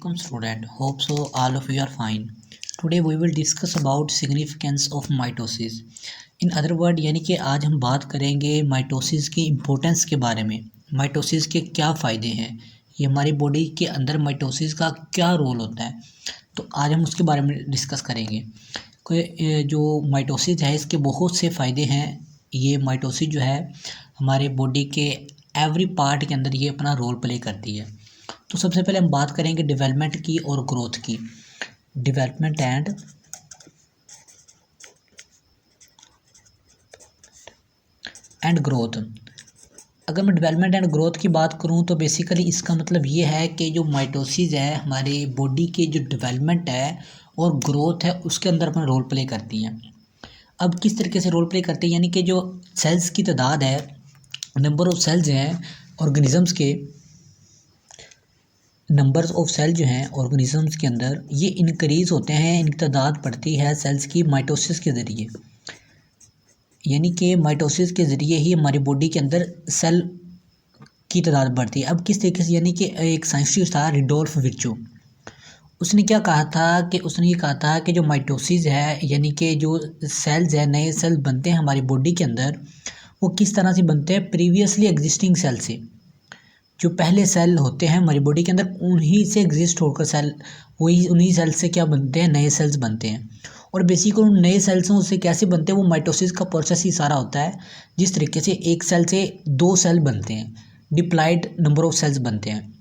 Welcome student. Hope so all of you are fine. Today we will discuss about significance of mitosis. In other word यानी कि आज हम बात करेंगे mitosis की इम्पोर्टेंस के बारे में। माइटोसिस के क्या फ़ायदे हैं, ये हमारी बॉडी के अंदर माइटोसिस का क्या रोल होता है, तो आज हम उसके बारे में डिस्कस करेंगे। जो माइटोसिस है इसके बहुत से फ़ायदे हैं। ये माइटोसिस जो है हमारे बॉडी के एवरी पार्ट के अंदर ये अपना रोल प्ले करती है। तो सबसे पहले हम बात करेंगे डेवलपमेंट की और ग्रोथ की। Development and growth. अगर मैं डेवलपमेंट एंड ग्रोथ की बात करूं तो बेसिकली इसका मतलब ये है कि जो माइटोसिस है हमारी बॉडी के जो डेवलपमेंट है और ग्रोथ है उसके अंदर अपना रोल प्ले करती हैं। अब किस तरीके से रोल प्ले करती है, यानी कि जो सेल्स की तादाद है, नंबर ऑफ सेल्स हैं ऑर्गेनिजम्स के, नंबर्स ऑफ सेल जो हैं ऑर्गेनिजम्स के अंदर ये इंक्रीज़ होते हैं, इनकी तादाद बढ़ती है सेल्स की माइटोसिस के ज़रिए। यानी कि माइटोसिस के ज़रिए ही हमारी बॉडी के अंदर सेल की तादाद बढ़ती है। अब किस तरीके से, यानी कि एक साइंटिस्ट था रुडोल्फ विर्चो, उसने क्या कहा था कि उसने ये कहा था कि जो माइटोसिस है यानी कि जो सेल्स है, नए सेल बनते हैं हमारी बॉडी के अंदर, वो किस तरह से बनते हैं, प्रीवियसली एग्जिस्टिंग सेल से। जो पहले सेल होते हैं हमारी बॉडी के अंदर उन्हीं से एग्जिस्ट होकर सेल, वही उन्हीं सेल से क्या बनते हैं, नए सेल्स बनते हैं। और बेसिकली उन नए सेल्सों से कैसे बनते हैं, वो माइटोसिस का प्रोसेस ही सारा होता है। जिस तरीके से एक सेल से दो सेल बनते हैं, डिप्लॉयड नंबर ऑफ सेल्स बनते हैं।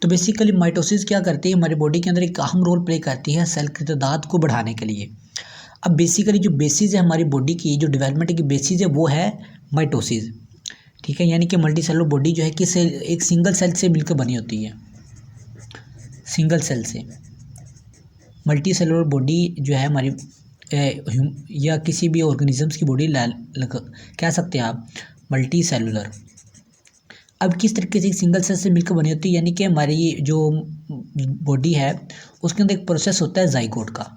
तो बेसिकली माइटोसिस क्या करती है, हमारी बॉडी के अंदर एक अहम रोल प्ले करती है सेल की तादाद को बढ़ाने के लिए। अब बेसिकली जो बेसिस है हमारी बॉडी की, जो डेवलपमेंट की बेसिस है वो है माइटोसिस, ठीक है। यानी कि मल्टी सेलुलर बॉडी जो है कि एक सिंगल सेल से मिलकर बनी होती है। सिंगल सेल से मल्टी सेलुलर बॉडी जो है हमारी या किसी भी ऑर्गेनिजम्स की बॉडी कह सकते हैं आप मल्टी सेलुलर। अब किस तरीके से एक सिंगल सेल से मिलकर बनी होती है, यानी कि हमारी जो बॉडी है उसके अंदर एक प्रोसेस होता है जाइगोट का।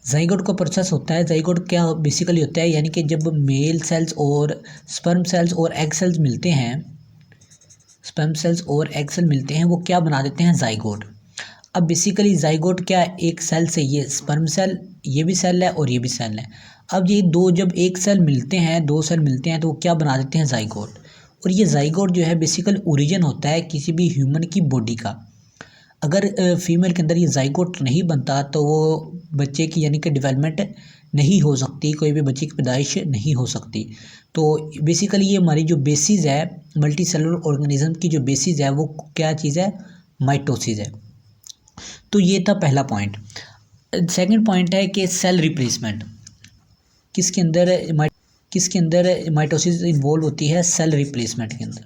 जाइगोट का प्रोसेस होता है। जाइगोट क्या बेसिकली होता है, यानी कि जब मेल सेल्स और स्पर्म सेल्स और एग सेल्स मिलते हैं, स्पर्म सेल्स और एग सेल मिलते हैं, वो क्या बना देते हैं, जाइगोट। अब बेसिकली जाइगोट क्या, एक सेल से ये स्पर्म सेल, ये भी सेल है और ये भी सेल है। अब ये दो जब एक सेल मिलते हैं, दो सेल मिलते हैं, तो वो क्या बना देते हैं, जाइगोट। और ये जाइगोट जो है बेसिकल ओरिजिन होता है किसी भी ह्यूमन की बॉडी का। अगर फीमेल के अंदर ये जाइगोट नहीं बनता तो वो बच्चे की यानी कि डेवलपमेंट नहीं हो सकती, कोई भी बच्चे की पैदाइश नहीं हो सकती। तो बेसिकली ये हमारी जो बेसिस है मल्टी सेलुलर ऑर्गेनिज्म की, जो बेसिस है वो क्या चीज़ है, माइटोसिस है। तो ये था पहला पॉइंट। सेकंड पॉइंट है कि सेल रिप्लेसमेंट। किसके अंदर माइटोसिस इन्वॉल्व होती है, सेल रिप्लेसमेंट के अंदर।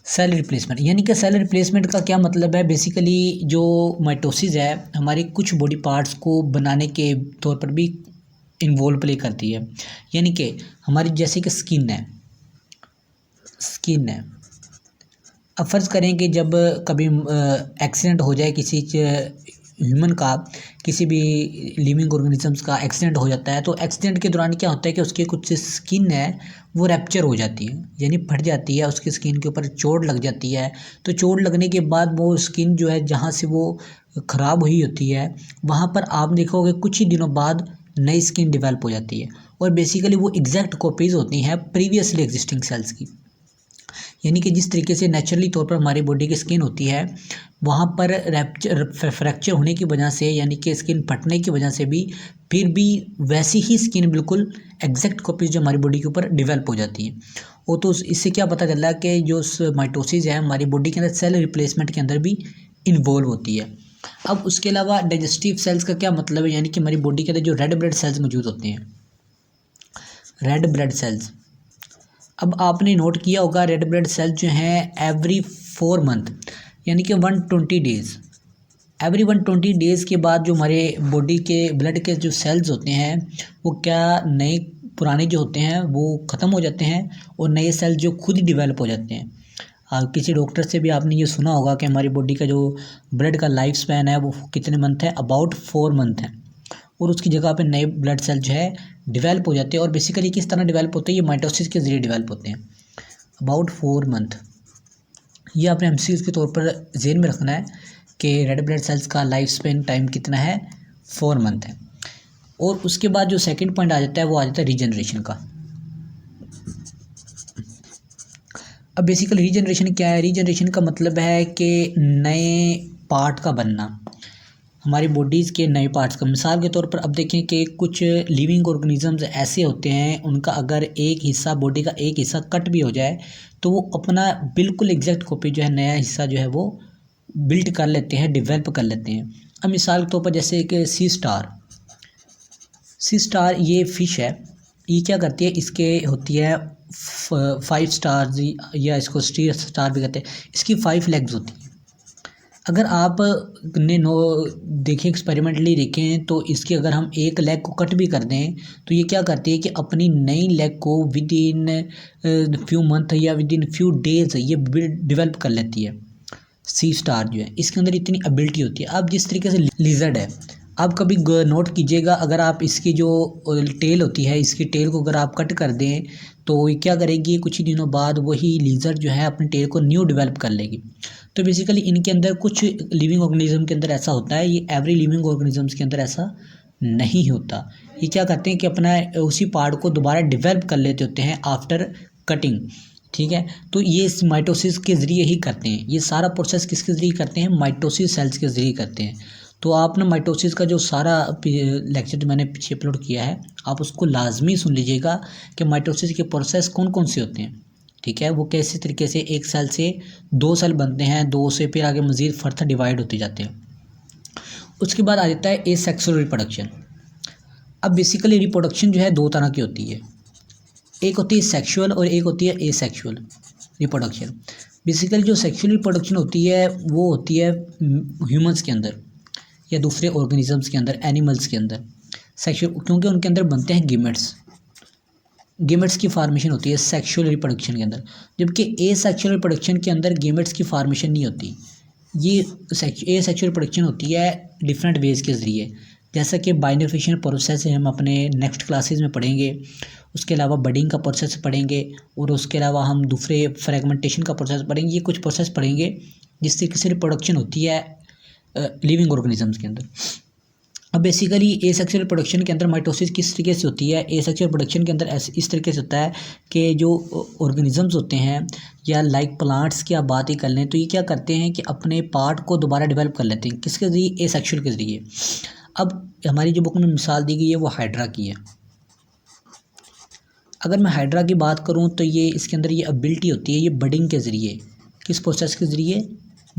सेल रिप्लेसमेंट यानी कि सेल रिप्लेसमेंट का क्या मतलब है, बेसिकली जो माइटोसिस है हमारी कुछ बॉडी पार्ट्स को बनाने के तौर पर भी इन्वॉल्व प्ले करती है। यानी कि हमारी जैसे कि स्किन है। अब फर्ज करें कि जब कभी एक्सीडेंट हो जाए किसी ह्यूमन का, किसी भी लिविंग ऑर्गेनिजम्स का एक्सीडेंट हो जाता है, तो एक्सीडेंट के दौरान क्या होता है कि उसकी कुछ स्किन है वो रैप्चर हो जाती है, यानी फट जाती है, उसकी स्किन के ऊपर चोट लग जाती है। तो चोट लगने के बाद वो स्किन जो है जहाँ से वो ख़राब हुई होती है वहाँ पर आप देखोगे कुछ ही दिनों बाद नई स्किन डेवलप हो जाती है। और बेसिकली वो एग्जैक्ट कॉपीज़ होती हैं प्रीवियसली एग्जिस्टिंग सेल्स की। यानी कि जिस तरीके से नेचुरली तौर पर हमारी बॉडी की स्किन होती है, वहाँ पर फ्रैक्चर होने की वजह से, यानी कि स्किन फटने की वजह से भी फिर भी वैसी ही स्किन बिल्कुल एग्जैक्ट कॉपीज जो हमारी बॉडी के ऊपर डेवलप हो जाती है। वो तो इससे क्या पता चल रहा है कि जो माइटोसिस है हमारी बॉडी के अंदर सेल रिप्लेसमेंट के अंदर भी इन्वॉल्व होती है। अब उसके अलावा डाइजेस्टिव सेल्स का क्या मतलब है, यानी कि हमारी बॉडी के अंदर जो रेड ब्लड सेल्स मौजूद होते हैं, रेड ब्लड सेल्स। अब आपने नोट किया होगा रेड ब्लड सेल्स जो हैं एवरी 4 मंथ यानी कि 120 डेज़, एवरी 120 डेज़ के बाद जो हमारे बॉडी के ब्लड के जो सेल्स होते हैं वो क्या नए पुराने जो होते हैं वो ख़त्म हो जाते हैं और नए सेल्स जो खुद ही डिवेलप हो जाते हैं। किसी डॉक्टर से भी आपने ये सुना होगा कि हमारी बॉडी का जो ब्लड का लाइफ स्पैन है वो कितने मंथ है, अबाउट 4 मंथ है। और उसकी जगह पे नए ब्लड सेल जो है डेवलप हो जाते हैं। और बेसिकली किस तरह डेवलप होते हैं, ये माइटोसिस के ज़रिए डेवलप होते हैं, अबाउट 4 मंथ। ये आपने एमसीक्यू के तौर पर ज़हन में रखना है कि रेड ब्लड सेल्स का लाइफ स्पेन टाइम कितना है, 4 मंथ है। और उसके बाद जो सेकंड पॉइंट आ जाता है वो आ जाता है रीजनरेशन का। अब बेसिकली रीजनरेशन क्या है? रीजनरेशन का मतलब है कि नए पार्ट का बनना, हमारी बॉडीज़ के नए पार्ट्स का। मिसाल के तौर पर अब देखें कि कुछ लिविंग ऑर्गेनिजम्स ऐसे होते हैं, उनका अगर एक हिस्सा, बॉडी का एक हिस्सा कट भी हो जाए तो वो अपना बिल्कुल एग्जैक्ट कॉपी जो है, नया हिस्सा जो है वो बिल्ड कर लेते हैं, डेवलप कर लेते हैं। अब मिसाल के तौर पर जैसे कि सी स्टार ये फ़िश है, ये क्या करती है, इसके होती है 5 स्टार्स या इसको स्टार भी कहते हैं। इसकी 5 लेग्स होती हैं। अगर आप ने नो देखें, एक्सपेरिमेंटली देखें तो इसके अगर हम एक लेग को कट भी कर दें तो ये क्या करती है कि अपनी नई लेग को विद इन फ्यू मंथ या विद इन फ्यू डेज ये डेवलप कर लेती है। सी स्टार जो है, इसके अंदर इतनी एबिलिटी होती है। अब जिस तरीके से लिजर्ड है, आप कभी नोट कीजिएगा, अगर आप इसकी जो टेल होती है, इसकी टेल को अगर आप कट कर दें तो ये क्या करेगी, कुछ ही दिनों बाद वही लिजर्ड जो है अपनी टेल को न्यू डेवलप कर लेगी। तो बेसिकली इनके अंदर कुछ लिविंग ऑर्गेनिज्म के अंदर ऐसा होता है, ये एवरी लिविंग ऑर्गेनिजम्स के अंदर ऐसा नहीं होता। ये क्या करते हैं कि अपना उसी पार्ट को दोबारा डेवलप कर लेते होते हैं आफ्टर कटिंग। ठीक है, तो ये माइटोसिस के ज़रिए ही करते हैं। ये सारा प्रोसेस किसके ज़रिए करते हैं? माइटोसिस सेल्स के ज़रिए करते हैं। तो आपने माइटोसिस का जो सारा लेक्चर जो मैंने पीछे अपलोड किया है, आप उसको लाजमी सुन लीजिएगा कि माइटोसिस के प्रोसेस कौन कौन से होते हैं। ठीक है, वो कैसे तरीके से एक सेल से 2 सेल बनते हैं, 2 से फिर आगे मज़ीद फर्दर डिवाइड होते जाते हैं। उसके बाद आ जाता है एसेक्सुअल रिप्रोडक्शन। अब बेसिकली रिप्रोडक्शन जो है 2 तरह की होती है, एक होती है सेक्सुअल और एक होती है एसेक्सुअल रिप्रोडक्शन। बेसिकली जो सेक्सुअल रिप्रोडक्शन होती है वो होती है ह्यूमंस के अंदर या दूसरे ऑर्गेनिजम्स के अंदर, एनिमल्स के अंदर सेक्सुअल, क्योंकि उनके अंदर बनते हैं गेमेट्स की फार्मेशन होती है सेक्सुअल रिप्रोडक्शन के अंदर। जबकि एसेक्सुअल रिप्रोडक्शन के अंदर गेमेट्स की फार्मेशन नहीं होती। ये एसेक्सुअल रिप्रोडक्शन होती है डिफरेंट वेज के ज़रिए, जैसा कि बाइनरी फिशन प्रोसेस हम अपने नेक्स्ट क्लासेस में पढ़ेंगे। उसके अलावा बडिंग का प्रोसेस पढ़ेंगे और उसके अलावा हम दूसरे फ्रेगमेंटेशन का प्रोसेस पढ़ेंगे। ये कुछ प्रोसेस पढ़ेंगे जिस तरीके से रिप्रोडक्शन होती है लिविंग ऑर्गेनिजम्स के अंदर। अब बेसिकली एसेक्सुअल रिप्रोडक्शन के अंदर माइटोसिस किस तरीके से होती है? एसेक्सुअल रिप्रोडक्शन के अंदर इस तरीके से होता है कि जो ऑर्गेनिजम्स होते हैं या लाइक प्लांट्स की आप बात ही कर लें तो ये क्या करते हैं कि अपने पार्ट को दोबारा डेवलप कर लेते हैं। किसके ज़रिए? एसेक्सुअल के ज़रिए। अब हमारी जो बुक में मिसाल दी गई है वो हाइड्रा की है। अगर मैं हाइड्रा की बात करूं तो ये इसके अंदर ये एबिलिटी होती है, ये बडिंग के ज़रिए, किस प्रोसेस के ज़रिए?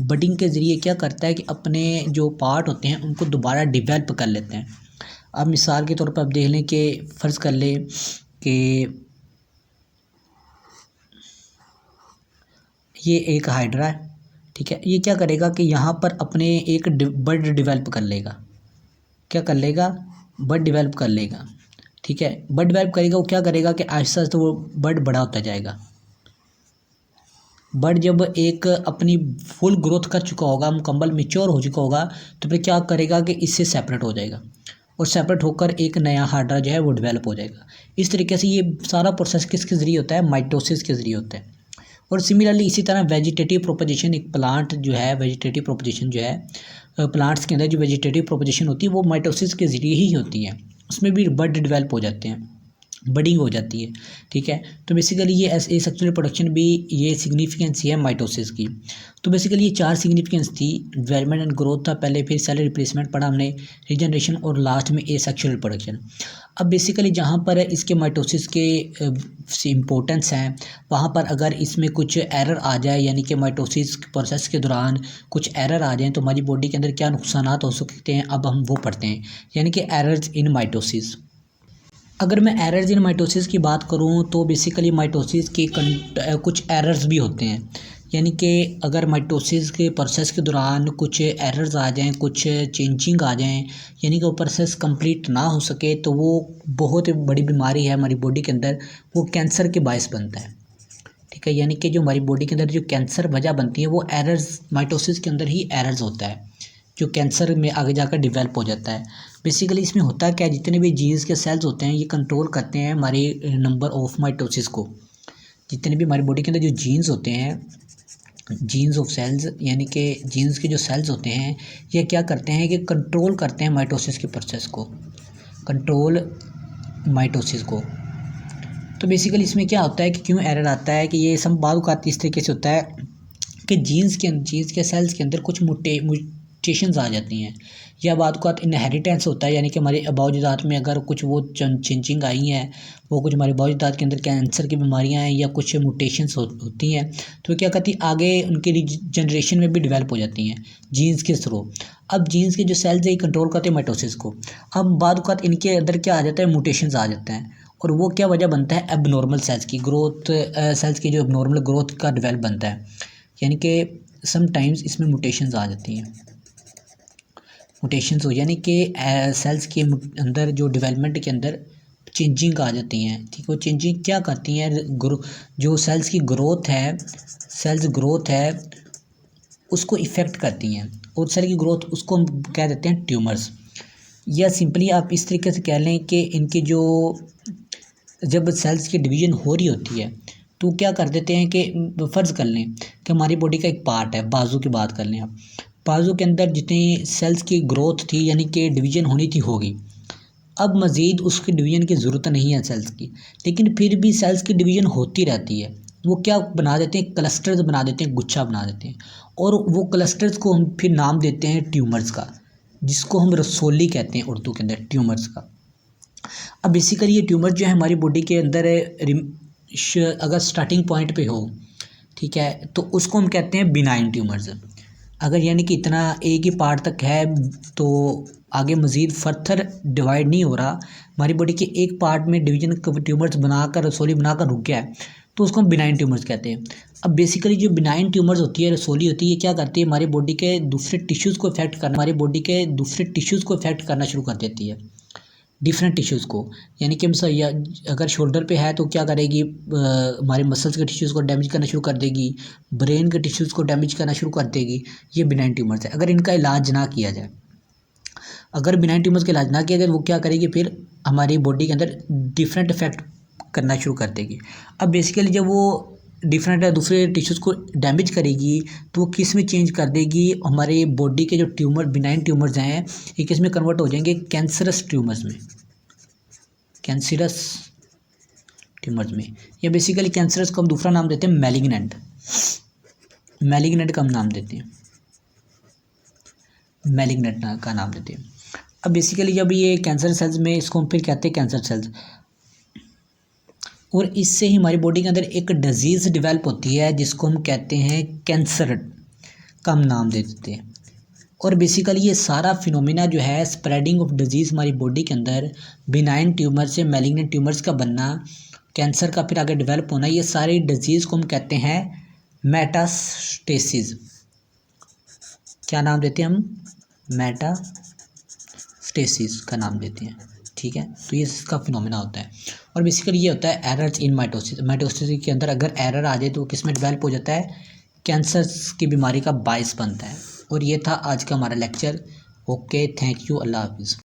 बडिंग के ज़रिए क्या करता है कि अपने जो पार्ट होते हैं उनको दोबारा डेवलप कर लेते हैं। अब मिसाल के तौर पर आप देख लें कि फ़र्ज़ कर लें कि ये एक हाइड्रा है। ठीक है, ये क्या करेगा कि यहाँ पर अपने एक बड डेवलप कर लेगा। क्या कर लेगा? बड डेवलप कर लेगा। ठीक है, बड डेवलप करेगा, वो क्या करेगा कि आहिस्ता आहिस्ता वो बड बड़ा होता जाएगा। बड जब एक अपनी फुल ग्रोथ कर चुका होगा, मुकम्मल मैच्योर हो चुका होगा, तो फिर क्या करेगा कि इससे सेपरेट हो जाएगा और सेपरेट होकर एक नया हाइड्रा जो है वो डेवलप हो जाएगा। इस तरीके से ये सारा प्रोसेस किसके ज़रिए होता है? माइटोसिस के ज़रिए होता है। और सिमिलरली इसी तरह वेजिटेटिव प्रोपोजिशन, एक प्लांट जो है, वेजिटेटिव प्रोपोजिशन जो है, प्लांट्स के अंदर जो वेजिटेटिव प्रोपोजिशन होती है वो माइटोसिस के ज़रिए ही होती है। उसमें भी बड डेवलप हो जाते हैं, बडिंग हो जाती है। ठीक है, तो बेसिकली ये एसेक्सुअल रिप्रोडक्शन भी ये सिग्निफिकेंस है माइटोसिस की। तो बेसिकली ये 4 सिग्निफिकेंस थी, डेवलपमेंट एंड ग्रोथ था पहले, फिर सेल रिप्लेसमेंट पढ़ा हमने, रीजनरेशन और लास्ट में एसेक्सुअल रिप्रोडक्शन। अब बेसिकली जहाँ पर इसके माइटोसिस के इम्पोर्टेंस हैं, वहाँ पर अगर इसमें कुछ एरर आ जाए, यानी कि माइटोसिस प्रोसेस के दौरान कुछ एरर आ जाए तो हमारी बॉडी के अंदर क्या नुकसान हो सकते हैं, अब हम वो पढ़ते हैं, यानी कि एरर्स इन माइटोसिस। अगर मैं एरर्स इन माइटोसिस की बात करूं तो बेसिकली माइटोसिस के कुछ एरर्स भी होते हैं, यानी कि अगर माइटोसिस के प्रोसेस के दौरान कुछ एरर्स आ जाएं, कुछ चेंजिंग आ जाएं, यानी कि वो प्रोसेस कंप्लीट ना हो सके तो वो बहुत बड़ी बीमारी है हमारी बॉडी के अंदर, वो कैंसर के बायस बनता है। ठीक है, यानी कि जो हमारी बॉडी के अंदर जो कैंसर वजह बनती है वो एरर्स, माइटोसिस के अंदर ही एरर्स होता है, जो कैंसर में आगे जाकर डेवलप हो जाता है। बेसिकली इसमें होता क्या है, जितने भी जीन्स के सेल्स होते हैं ये कंट्रोल करते हैं हमारे नंबर ऑफ माइटोसिस को। जितने भी हमारी बॉडी के अंदर जो जीन्स होते हैं जीन्स ऑफ सेल्स, यानी कि जीन्स के जो सेल्स होते हैं ये क्या करते हैं कि कंट्रोल करते हैं माइटोसिस के प्रोसेस को, कंट्रोल माइटोसिस को। तो बेसिकली इसमें क्या होता है कि क्यों एरर आता है कि ये सब बात इस तरीके से होता है कि जीन्स के सेल्स के अंदर कुछ म्यूटेशंस आ जाती हैं, या बात को इनहेरिटेंस होता है, यानी कि हमारे अबाउजात में अगर कुछ वो चेंजिंग आई हैं, वो कुछ हमारे अबाउजात के अंदर कैंसर की बीमारियां हैं या कुछ म्यूटेशंस होती हैं, तो क्या कहती आगे उनकी जनरेशन में भी डेवलप हो जाती हैं जीन्स के थ्रू। अब जीन्स के जो सेल्स है कंट्रोल करते हैं माइटोसिस को। अब बात इनके अंदर क्या आ जाता है, म्यूटेशंस आ जाते हैं, और वो क्या वजह बनता है, एबनॉर्मल सेल्स की ग्रोथ, सेल्स की जो एबनॉर्मल ग्रोथ का डेवलप बनता है, यानी कि समटाइम्स इसमें म्यूटेशंस आ जाती हैं। म्यूटेशंस हो यानी कि सेल्स के अंदर जो डेवलपमेंट के अंदर चेंजिंग आ जाती हैं, ठीक। वो चेंजिंग क्या करती हैं, जो सेल्स की ग्रोथ है, सेल्स ग्रोथ है उसको इफ़ेक्ट करती हैं, और सेल की ग्रोथ उसको हम कह देते हैं ट्यूमर्स। या सिंपली आप इस तरीके से कह लें कि इनकी जो जब सेल्स की डिवीज़न हो रही होती है तो क्या कर देते हैं कि फ़र्ज़ कर लें कि हमारी बॉडी का एक पार्ट है, बाजू की बात कर लें आप, बाजू के अंदर जितनी सेल्स की ग्रोथ थी यानी कि डिवीज़न होनी थी होगी, अब मज़ीद उसकी डिवीज़न की ज़रूरत नहीं है सेल्स की, लेकिन फिर भी सेल्स की डिवीज़न होती रहती है। वो क्या बना देते हैं, क्लस्टर्स बना देते हैं, गुच्छा बना देते हैं, और वो क्लस्टर्स को हम फिर नाम देते हैं ट्यूमर्स का, जिसको हम रसोली कहते हैं उर्दू के अंदर, ट्यूमर्स का। अब बेसिकली ये ट्यूमर जो है हमारी बॉडी के अंदर अगर स्टार्टिंग पॉइंट पे हो, ठीक है, तो उसको हम कहते हैं बिनाइन ट्यूमर्स। अगर यानी कि इतना एक ही पार्ट तक है तो आगे मज़ीद फर्दर डिवाइड नहीं हो रहा, हमारी बॉडी के एक पार्ट में डिवीजन ट्यूमर्स बनाकर रसोली बनाकर रुक गया है, तो उसको हम बिनाइन ट्यूमर्स कहते हैं। अब बेसिकली जो बिनाइन ट्यूमर्स होती है, रसोली होती है, क्या करती है, हमारी बॉडी के दूसरे टिश्यूज़ को इफेक्ट करना शुरू कर देती है, डिफरेंट टिश्यूज़ को। यानी कि अगर शोल्डर पे है तो क्या करेगी, हमारे मसल्स के टिश्यूज़ को डैमेज करना शुरू कर देगी, ब्रेन के टिश्यूज़ को डैमेज करना शुरू कर देगी। ये बिनाइन ट्यूमर्स है। अगर इनका इलाज ना किया जाए, अगर बिनाइन ट्यूमर्स का इलाज ना किया जाए, वो क्या करेगी, फिर हमारी बॉडी के अंदर डिफरेंट इफेक्ट करना शुरू कर देगी। अब बेसिकली जब वो डिफरेंट दूसरे टिश्यूज़ को डैमेज करेगी तो वो किस में चेंज कर देगी, हमारे बॉडी के जो बिनाइन ट्यूमर्स हैं ये किस में कन्वर्ट हो जाएंगे, कैंसरस ट्यूमर्स में, कैंसरस ट्यूमर्स में। या बेसिकली कैंसरस को हम दूसरा नाम देते हैं मैलिग्नेंट का हम नाम देते हैं, मैलिग्नेंट का नाम देते हैं। अब बेसिकली जब ये कैंसर सेल्स में, इसको हम फिर कहते हैं कैंसर सेल्स, और इससे ही हमारी बॉडी के अंदर एक डिजीज़ डेवलप होती है जिसको हम कहते हैं कैंसर का हम नाम दे देते हैं। और बेसिकली ये सारा फिनोमिना जो है, स्प्रेडिंग ऑफ डिजीज़ हमारी बॉडी के अंदर, बिनाइन ट्यूमर से मैलिग्नेंट ट्यूमर्स का बनना, कैंसर का फिर आगे डेवलप होना, ये सारी डिजीज़ को हम कहते हैं मेटास्टेसिस। क्या नाम देते हैं हम, मेटास्टेसिस का नाम देते हैं, ठीक है। तो ये इसका फिनोमिना होता है। और बेसिकली ये होता है एरर्स इन माइटोसिस के अंदर अगर एरर आ जाए तो किस में डेवलप हो जाता है, कैंसर की बीमारी का बायस बनता है। और ये था आज का हमारा लेक्चर। ओके, थैंक यू, अल्लाह हाफिज़।